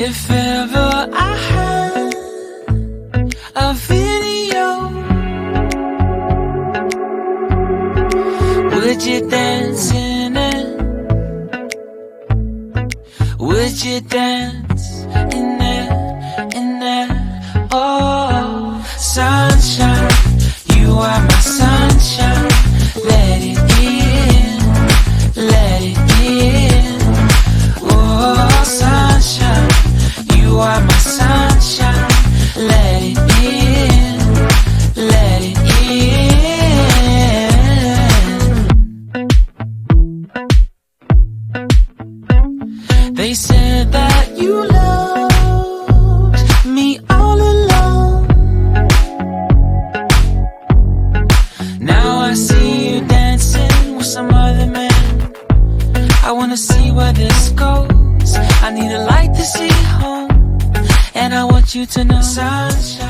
If ever I had a video, would you dance in it? Would you dance in it, in it? Oh, sunshine, you are my sunshine. Let it in, let it in. Oh, sunshine, you are my sunshine. Let it in, let it in. They said that you loved me all along. Now I see you dancing with some other man. I wanna see where this goes. I need a light to see home, and I want you to know, sunshine.